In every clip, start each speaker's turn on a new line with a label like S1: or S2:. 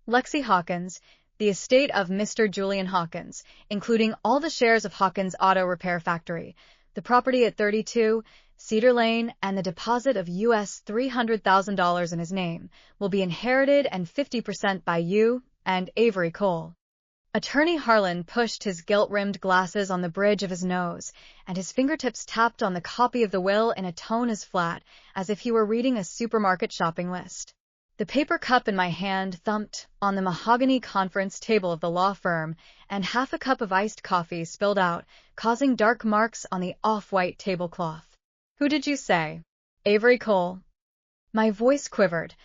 S1: Lexi Hawkins, the estate of Mr. Julian Hawkins, including all the shares of Hawkins Auto Repair Factory, the property at 32 Cedar Lane, and the deposit of US $300,000 in his name, will be inherited and 50% by you and Avery Cole. Attorney Harlan pushed his gilt-rimmed glasses on the bridge of his nose, and his fingertips tapped on the copy of the will in a tone as flat as if he were reading a supermarket shopping list. The paper cup in my hand thumped on the mahogany conference table of the law firm, and half a cup of iced coffee spilled out, causing dark marks on the off-white tablecloth. "Who did you say?" "Avery Cole." My voice quivered,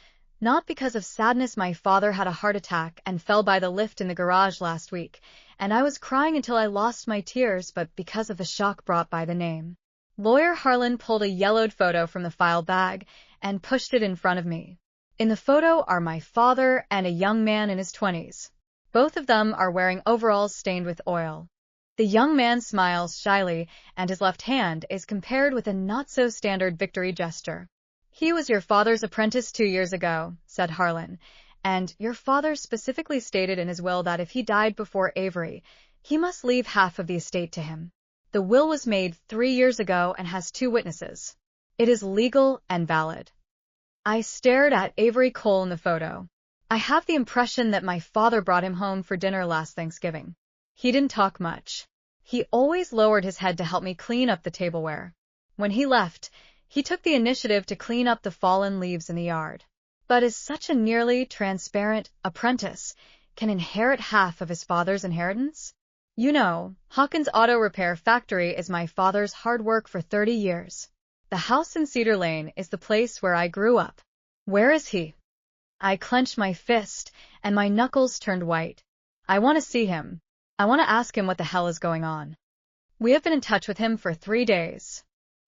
S1: not because of sadness. My father had a heart attack and fell by the lift in the garage last week, and I was crying until I lost my tears, but because of the shock brought by the name. Lawyer Harlan pulled a yellowed photo from the file bag and pushed it in front of me. In the photo are my father and a young man in his 20s. Both of them are wearing overalls stained with oil. The young man smiles shyly, and his left hand is compared with a not-so-standard victory gesture. "He was your father's apprentice 2 years ago," said Harlan, "and your father specifically stated in his will that if he died before Avery, he must leave half of the estate to him. The will was made 3 years ago and has 2 witnesses. It is legal and valid." I stared at Avery Cole in the photo. I have the impression that my father brought him home for dinner last Thanksgiving. He didn't talk much. He always lowered his head to help me clean up the tableware. When he left, he took the initiative to clean up the fallen leaves in the yard. But as such a nearly transparent apprentice can inherit half of his father's inheritance? You know, Hawkins Auto Repair Factory is my father's hard work for 30 years. The house in Cedar Lane is the place where I grew up. Where is he? I clenched my fist, and my knuckles turned white. I want to see him. I want to ask him what the hell is going on. We have been in touch with him for 3 days.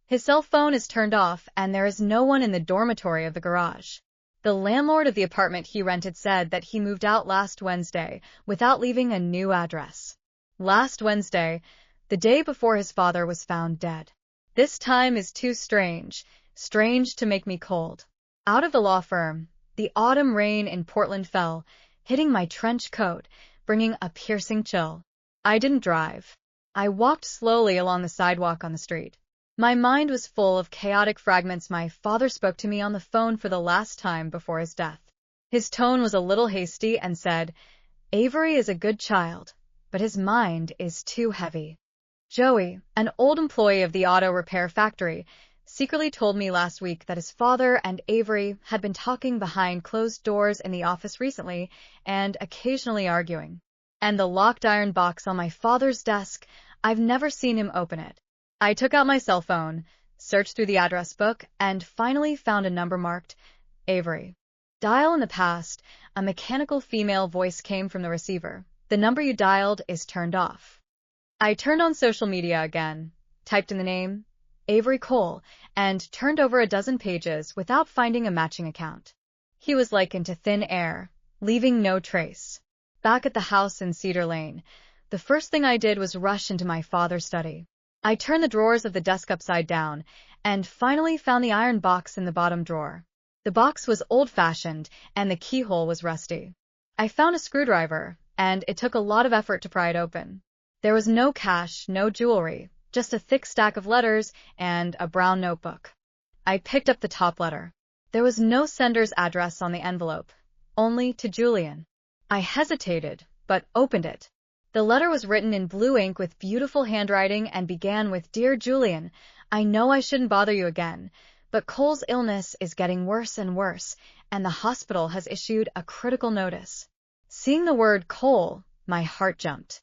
S1: His cell phone is turned off, and there is no one in the dormitory of the garage. The landlord of the apartment he rented said that he moved out last Wednesday without leaving a new address. Last Wednesday, the day before his father was found dead. This time is too strange to make me cold. Out of the law firm, the autumn rain in Portland fell, hitting my trench coat, bringing a piercing chill. I didn't drive. I walked slowly along the sidewalk on the street. My mind was full of chaotic fragments. My father spoke to me on the phone for the last time before his death. His tone was a little hasty and said, "Avery is a good child, but his mind is too heavy." Joey, an old employee of the auto repair factory, secretly told me last week that his father and Avery had been talking behind closed doors in the office recently and occasionally arguing. And the locked iron box on my father's desk, I've never seen him open it. I took out my cell phone, searched through the address book, and finally found a number marked Avery. Dial in the past, a mechanical female voice came from the receiver. "The number you dialed is turned off." I turned on social media again, typed in the name, Avery Cole, and turned over a dozen pages without finding a matching account. He was like into thin air, leaving no trace. Back at the house in Cedar Lane, the first thing I did was rush into my father's study. I turned the drawers of the desk upside down and finally found the iron box in the bottom drawer. The box was old-fashioned and the keyhole was rusty. I found a screwdriver, and it took a lot of effort to pry it open. There was no cash, no jewelry, just a thick stack of letters and a brown notebook. I picked up the top letter. There was no sender's address on the envelope, only to Julian. I hesitated, but opened it. The letter was written in blue ink with beautiful handwriting and began with, "Dear Julian, I know I shouldn't bother you again, but Cole's illness is getting worse and worse, and the hospital has issued a critical notice." Seeing the word Cole, my heart jumped.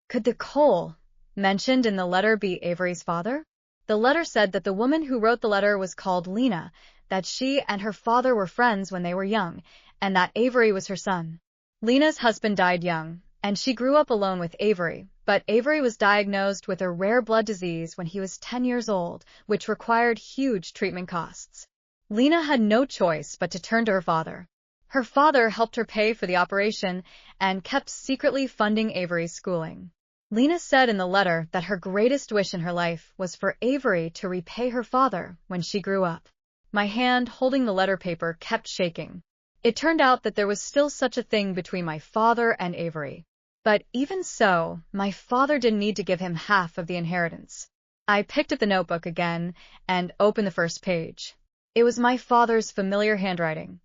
S1: Could the Cole mentioned in the letter be Avery's father? The letter said that the woman who wrote the letter was called Lena, that she and her father were friends when they were young, and that Avery was her son. Lena's husband died young, and she grew up alone with Avery, but Avery was diagnosed with a rare blood disease when he was 10 years old, which required huge treatment costs. Lena had no choice but to turn to her father. Her father helped her pay for the operation and kept secretly funding Avery's schooling. Lena said in the letter that her greatest wish in her life was for Avery to repay her father when she grew up. My hand holding the letter paper kept shaking. It turned out that there was still such a thing between my father and Avery. But even so, my father didn't need to give him half of the inheritance. I picked up the notebook again and opened the first page. It was my father's familiar handwriting.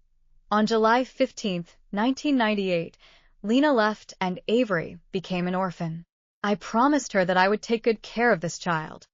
S1: On July 15th, 1998, Lena left and Avery became an orphan. I promised her that I would take good care of this child.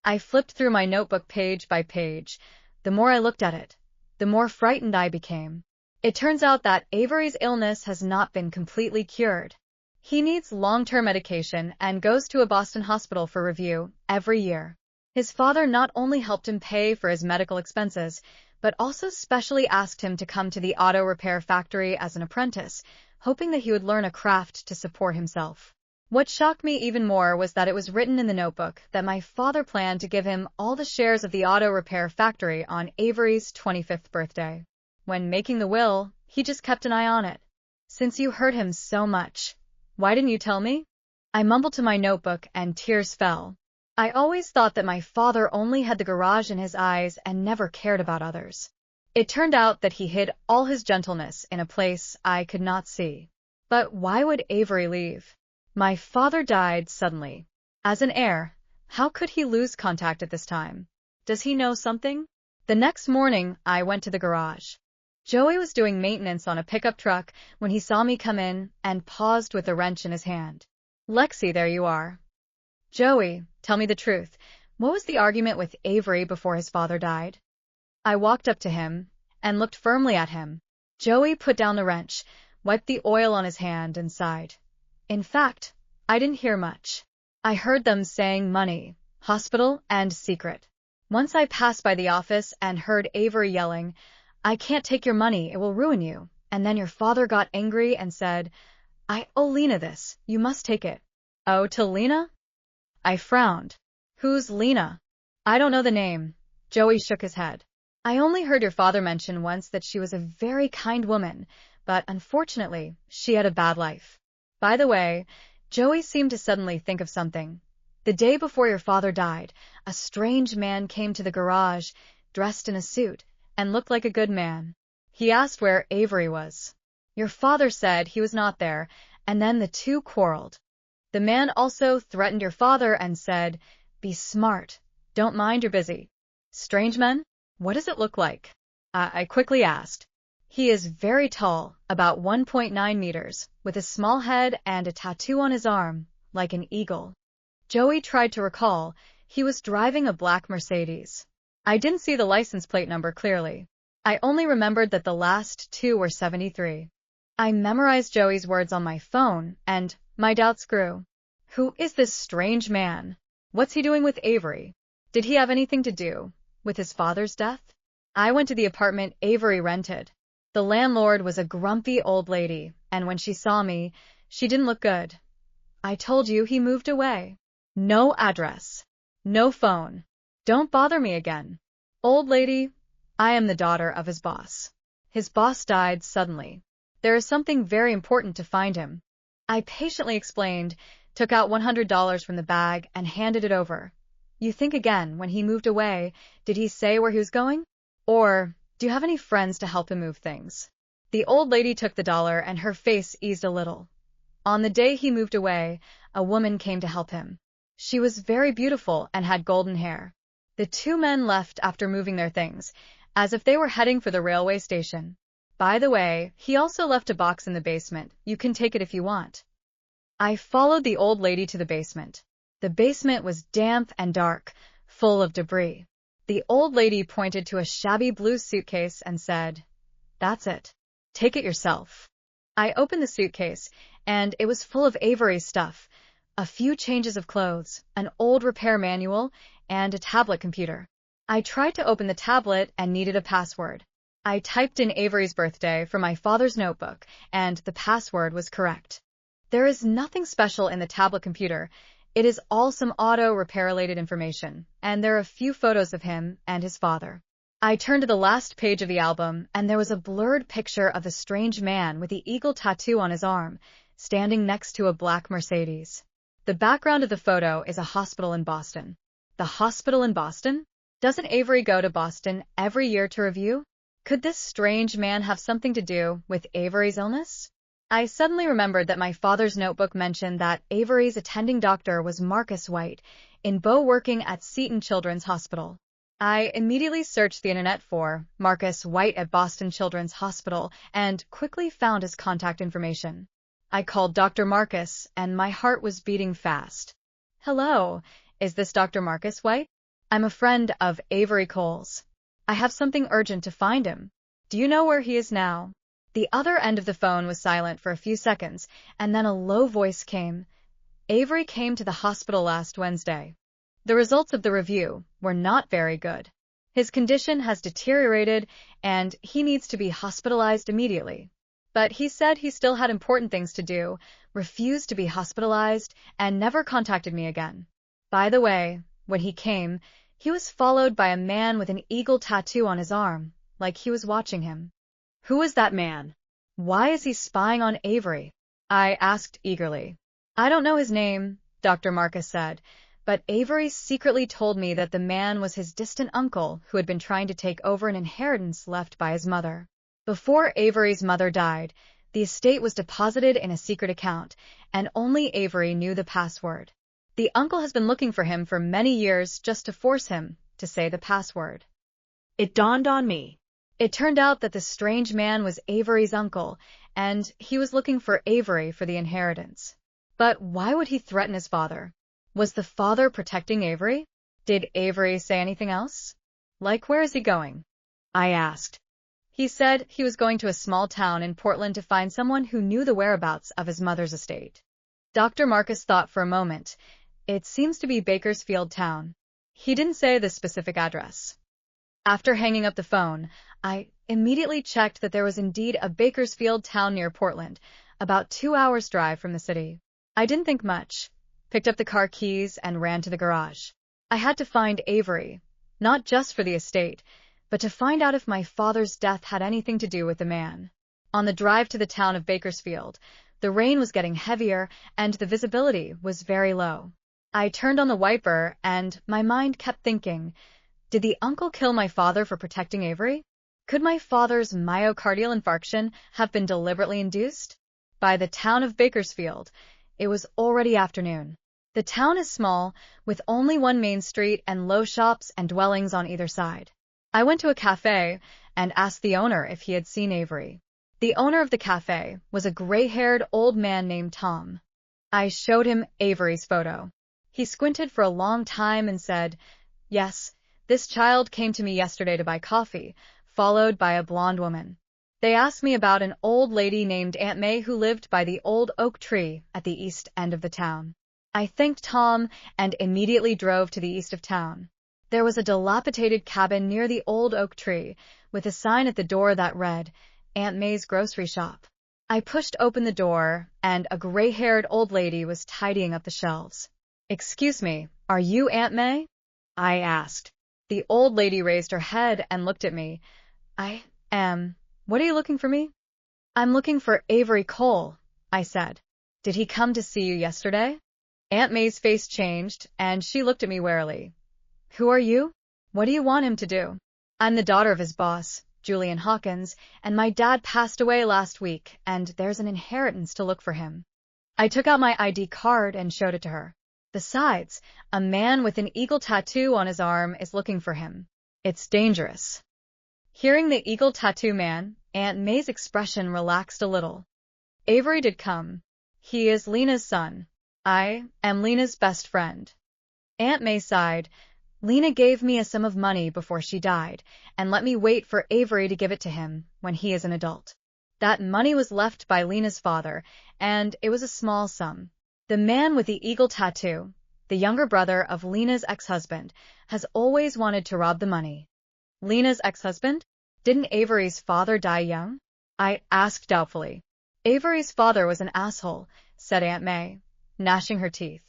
S1: I flipped through my notebook page by page. The more I looked at it, the more frightened I became. It turns out that Avery's illness has not been completely cured. He needs long-term medication and goes to a Boston hospital for review every year. His father not only helped him pay for his medical expenses, but also specially asked him to come to the auto repair factory as an apprentice, hoping that he would learn a craft to support himself. What shocked me even more was that it was written in the notebook that my father planned to give him all the shares of the auto repair factory on Avery's 25th birthday. When making the will, he just kept an eye on it. Since you hurt him so much, why didn't you tell me? I mumbled to my notebook and tears fell. I always thought that my father only had the garage in his eyes and never cared about others. It turned out that he hid all his gentleness in a place I could not see. But why would Avery leave? My father died suddenly. As an heir, how could he lose contact at this time? Does he know something? The next morning, I went to the garage. Joey was doing maintenance on a pickup truck when he saw me come in and paused with a wrench in his hand. "Lexi, there you are." "Joey, tell me the truth. What was the argument with Avery before his father died?" I walked up to him and looked firmly at him. Joey put down the wrench, wiped the oil on his hand, and sighed. "In fact, I didn't hear much. I heard them saying money, hospital, and secret. Once I passed by the office and heard Avery yelling, 'I can't take your money, it will ruin you.' And then your father got angry and said, 'I owe Lena this, you must take it.'" "Oh, to Lena?" I frowned. "Who's Lena?" "I don't know the name." Joey shook his head. "I only heard your father mention once that she was a very kind woman, but unfortunately, she had a bad life." By the way, Joey seemed to suddenly think of something. "The day before your father died, a strange man came to the garage, dressed in a suit, and looked like a good man. He asked where Avery was. Your father said he was not there, and then the two quarreled. The man also threatened your father and said, 'Be smart, don't mind you're busy.'" "Strange man? What does it look like?" I quickly asked. "He is very tall, about 1.9 meters, with a small head and a tattoo on his arm, like an eagle." Joey tried to recall. He was driving a black Mercedes. I didn't see the license plate number clearly. I only remembered that the last two were 73. I memorized Joey's words on my phone, and my doubts grew. Who is this strange man? What's he doing with Avery? Did he have anything to do with his father's death? I went to the apartment Avery rented. The landlord was a grumpy old lady, and when she saw me, she didn't look good. "I told you he moved away. No address. No phone. Don't bother me again. Old lady, I am the daughter of his boss. His boss died suddenly. There is something very important to find him." I patiently explained, took out $100 from the bag, and handed it over. "You think again, when he moved away, did he say where he was going? Or do you have any friends to help him move things?" The old lady took the dollar, and her face eased a little. "On the day he moved away, a woman came to help him. She was very beautiful and had golden hair. The two men left after moving their things, as if they were heading for the railway station. By the way, he also left a box in the basement. You can take it if you want." I followed the old lady to the basement. The basement was damp and dark, full of debris. The old lady pointed to a shabby blue suitcase and said, "That's it. Take it yourself." I opened the suitcase, and it was full of Avery's stuff. A few changes of clothes, an old repair manual, and a tablet computer. I tried to open the tablet and needed a password. I typed in Avery's birthday from my father's notebook, and the password was correct. There is nothing special in the tablet computer. It is all some auto repair-related information, and there are a few photos of him and his father. I turned to the last page of the album, and there was a blurred picture of the strange man with the eagle tattoo on his arm, standing next to a black Mercedes. The background of the photo is a hospital in Boston. The hospital in Boston? Doesn't Avery go to Boston every year to review? Could this strange man have something to do with Avery's illness? I suddenly remembered that my father's notebook mentioned that Avery's attending doctor was Marcus White, in Bow working at Seton Children's Hospital. I immediately searched the internet for Marcus White at Boston Children's Hospital and quickly found his contact information. I called Dr. Marcus, and my heart was beating fast. Hello, is this Dr. Marcus White? I'm a friend of Avery Cole's. I have something urgent to find him. Do you know where he is now? The other end of the phone was silent for a few seconds, and then a low voice came. Avery came to the hospital last Wednesday. The results of the review were not very good. His condition has deteriorated, and he needs to be hospitalized immediately. But he said he still had important things to do, refused to be hospitalized, and never contacted me again. By the way, when he came, he was followed by a man with an eagle tattoo on his arm, like he was watching him. Who is that man? Why is he spying on Avery? I asked eagerly. I don't know his name, Dr. Marcus said, but Avery secretly told me that the man was his distant uncle who had been trying to take over an inheritance left by his mother. Before Avery's mother died, the estate was deposited in a secret account, and only Avery knew the password. The uncle has been looking for him for many years just to force him to say the password. It dawned on me. It turned out that the strange man was Avery's uncle, and he was looking for Avery for the inheritance. But why would he threaten his father? Was the father protecting Avery? Did Avery say anything else? Like, where is he going? I asked. He said he was going to a small town in Portland to find someone who knew the whereabouts of his mother's estate. Dr. Marcus thought for a moment. It seems to be Bakersfield town. He didn't say the specific address. After hanging up the phone, I immediately checked that there was indeed a Bakersfield town near Portland, about 2 hours' drive from the city. I didn't think much, picked up the car keys and ran to the garage. I had to find Avery, not just for the estate, but to find out if my father's death had anything to do with the man. On the drive to the town of Bakersfield, the rain was getting heavier and the visibility was very low. I turned on the wiper and my mind kept thinking, did the uncle kill my father for protecting Avery? Could my father's myocardial infarction have been deliberately induced? By the town of Bakersfield, it was already afternoon. The town is small, with only one main street and low shops and dwellings on either side. I went to a cafe and asked the owner if he had seen Avery. The owner of the cafe was a gray-haired old man named Tom. I showed him Avery's photo. He squinted for a long time and said, "Yes, this child came to me yesterday to buy coffee, followed by a blonde woman. They asked me about an old lady named Aunt May who lived by the old oak tree at the east end of the town." I thanked Tom and immediately drove to the east of town. There was a dilapidated cabin near the old oak tree, with a sign at the door that read, Aunt May's Grocery Shop. I pushed open the door, and a gray-haired old lady was tidying up the shelves. "Excuse me, are you Aunt May?" I asked. The old lady raised her head and looked at me. "I am. What are you looking for me?" "I'm looking for Avery Cole," I said. "Did he come to see you yesterday?" Aunt May's face changed, and she looked at me warily. "Who are you? What do you want him to do?" "I'm the daughter of his boss, Julian Hawkins, and my dad passed away last week, and there's an inheritance to look for him." I took out my ID card and showed it to her. Besides, a man with an eagle tattoo on his arm is looking for him. It's dangerous. Hearing the eagle tattoo man, Aunt May's expression relaxed a little. Avery did come. He is Lena's son. I am Lena's best friend. Aunt May sighed. Lena gave me a sum of money before she died, and let me wait for Avery to give it to him when he is an adult. That money was left by Lena's father, and it was a small sum. The man with the eagle tattoo, the younger brother of Lena's ex-husband, has always wanted to rob the money. Lena's ex-husband? Didn't Avery's father die young? I asked doubtfully. Avery's father was an asshole, said Aunt May, gnashing her teeth.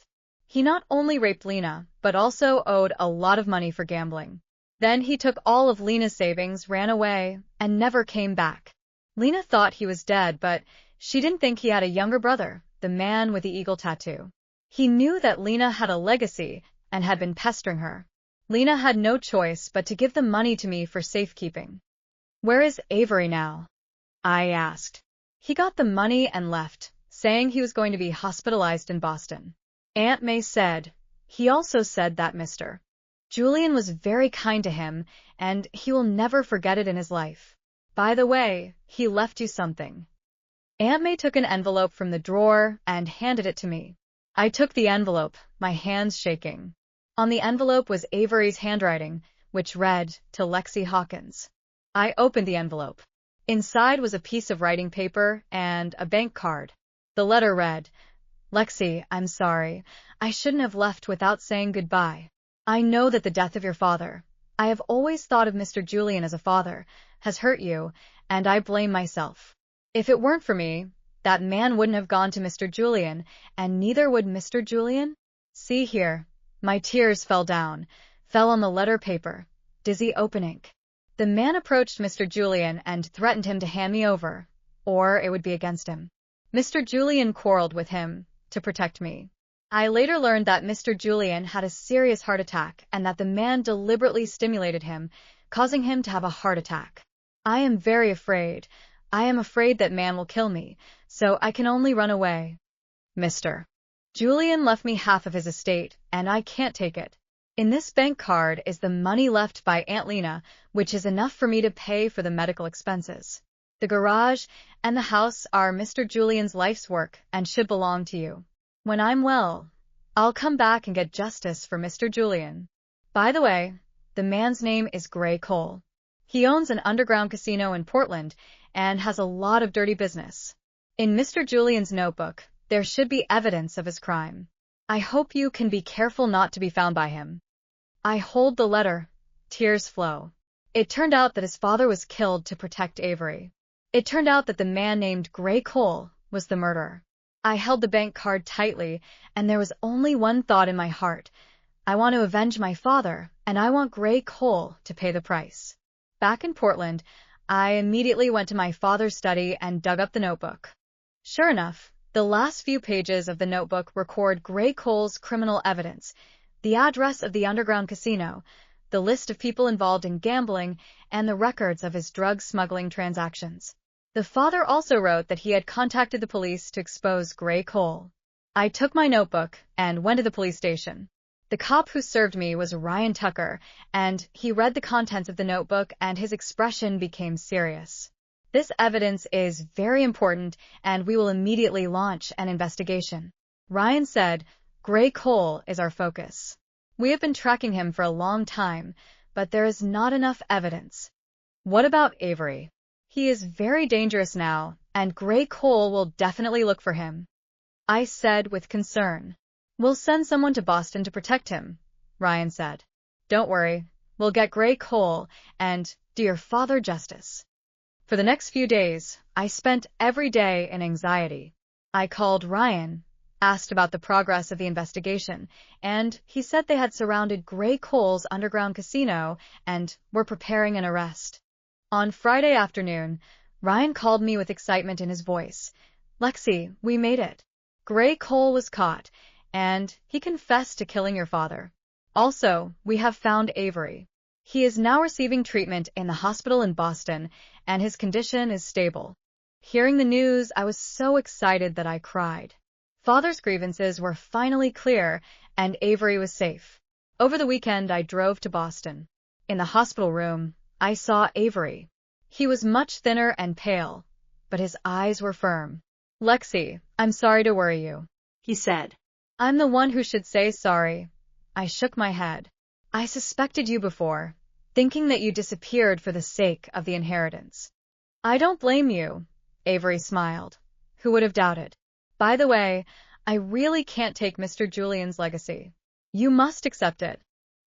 S1: He not only raped Lena, but also owed a lot of money for gambling. Then he took all of Lena's savings, ran away, and never came back. Lena thought he was dead, but she didn't think he had a younger brother, the man with the eagle tattoo. He knew that Lena had a legacy and had been pestering her. Lena had no choice but to give the money to me for safekeeping. Where is Avery now? I asked. He got the money and left, saying he was going to be hospitalized in Boston. Aunt May said, he also said that Mr. Julian was very kind to him, and he will never forget it in his life. By the way, he left you something. Aunt May took an envelope from the drawer and handed it to me. I took the envelope, my hands shaking. On the envelope was Avery's handwriting, which read, to Lexi Hawkins. I opened the envelope. Inside was a piece of writing paper and a bank card. The letter read, Lexi, I'm sorry. I shouldn't have left without saying goodbye. I know that the death of your father, I have always thought of Mr. Julian as a father, has hurt you, and I blame myself. If it weren't for me, that man wouldn't have gone to Mr. Julian, and neither would Mr. Julian. See here. My tears fell on the letter paper, dizzy opening. The man approached Mr. Julian and threatened him to hand me over, or it would be against him. Mr. Julian quarreled with him to protect me. I later learned that Mr. Julian had a serious heart attack and that the man deliberately stimulated him, causing him to have a heart attack. I am very afraid. I am afraid that man will kill me, so I can only run away. Mr. Julian left me half of his estate, and I can't take it. In this bank card is the money left by Aunt Lena, which is enough for me to pay for the medical expenses. The garage and the house are Mr. Julian's life's work and should belong to you. When I'm well, I'll come back and get justice for Mr. Julian. By the way, the man's name is Gray Cole. He owns an underground casino in Portland and has a lot of dirty business. In Mr. Julian's notebook, there should be evidence of his crime. I hope you can be careful not to be found by him. I hold the letter. Tears flow. It turned out that his father was killed to protect Avery. It turned out that the man named Gray Cole was the murderer. I held the bank card tightly, and there was only one thought in my heart. I want to avenge my father, and I want Gray Cole to pay the price. Back in Portland, I immediately went to my father's study and dug up the notebook. Sure enough, the last few pages of the notebook record Gray Cole's criminal evidence, the address of the underground casino, the list of people involved in gambling, and the records of his drug smuggling transactions. The father also wrote that he had contacted the police to expose Gray Cole. I took my notebook and went to the police station. The cop who served me was Ryan Tucker, and he read the contents of the notebook and his expression became serious. This evidence is very important, and we will immediately launch an investigation. Ryan said, Gray Cole is our focus. We have been tracking him for a long time, but there is not enough evidence. What about Avery? He is very dangerous now, and Gray Cole will definitely look for him. I said with concern. We'll send someone to Boston to protect him, Ryan said. Don't worry, we'll get Gray Cole and do your father justice. For the next few days, I spent every day in anxiety. I called Ryan, asked about the progress of the investigation, and he said they had surrounded Gray Cole's underground casino and were preparing an arrest. On Friday afternoon, Ryan called me with excitement in his voice. Lexi, we made it. Gray Cole was caught, and he confessed to killing your father. Also, we have found Avery. He is now receiving treatment in the hospital in Boston, and his condition is stable. Hearing the news, I was so excited that I cried. Father's grievances were finally clear, and Avery was safe. Over the weekend, I drove to Boston. In the hospital room, I saw Avery. He was much thinner and pale, but his eyes were firm. Lexi, I'm sorry to worry you, he said. I'm the one who should say sorry. I shook my head. I suspected you before, thinking that you disappeared for the sake of the inheritance. I don't blame you, Avery smiled. Who would have doubted? By the way, I really can't take Mr. Julian's legacy. You must accept it.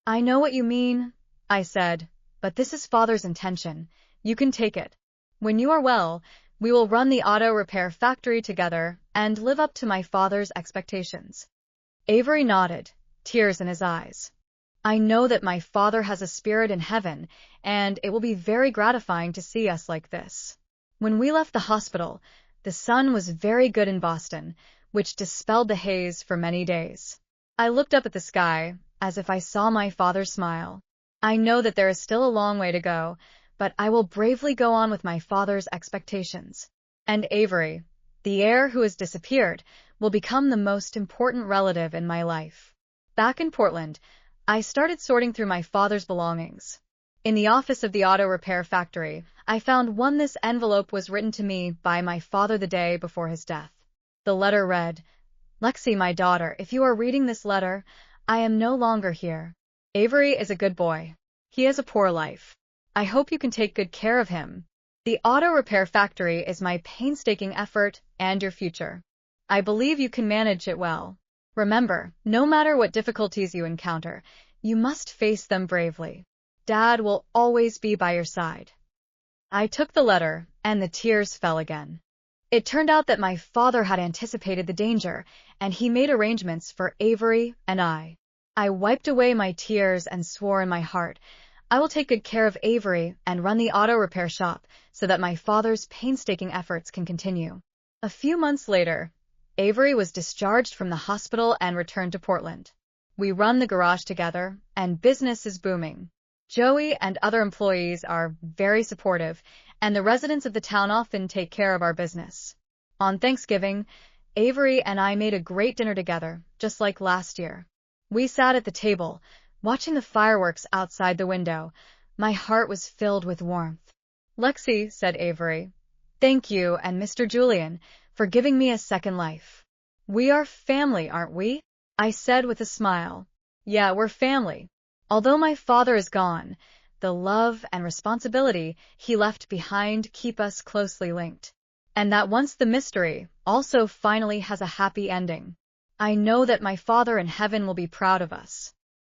S1: I know what you mean, I said, but this is Father's intention. You can take it. When you are well, we will run the auto repair factory together and live up to my father's expectations. Avery nodded, tears in his eyes. I know that my father has a spirit in heaven, and it will be very gratifying to see us like this. When we left the hospital, the sun was very good in Boston, which dispelled the haze for many days. I looked up at the sky, as if I saw my father smile. I know that there is still a long way to go, but I will bravely go on with my father's expectations. And Avery, the heir who has disappeared, will become the most important relative in my life. Back in Portland, I started sorting through my father's belongings. In the office of the auto repair factory, I found one. This envelope was written to me by my father the day before his death. The letter read, "Lexi, my daughter, if you are reading this letter, I am no longer here. Avery is a good boy. He has a poor life. I hope you can take good care of him. The auto repair factory is my painstaking effort and your future. I believe you can manage it well. Remember, no matter what difficulties you encounter, you must face them bravely. Dad will always be by your side." I took the letter, and the tears fell again. It turned out that my father had anticipated the danger, and he made arrangements for Avery and I. I wiped away my tears and swore in my heart, I will take good care of Avery and run the auto repair shop so that my father's painstaking efforts can continue. A few months later, Avery was discharged from the hospital and returned to Portland. We run the garage together, and business is booming. Joey and other employees are very supportive, and the residents of the town often take care of our business. On Thanksgiving, Avery and I made a great dinner together, just like last year. We sat at the table, watching the fireworks outside the window. My heart was filled with warmth. "Lexi," said Avery, "thank you and Mr. Julian for giving me a second life. We are family, aren't we?" I said with a smile. "Yeah, we're family. Although my father is gone, the love and responsibility he left behind keep us closely linked. And that once the mystery also finally has a happy ending, I know that my Father in heaven will be proud of us."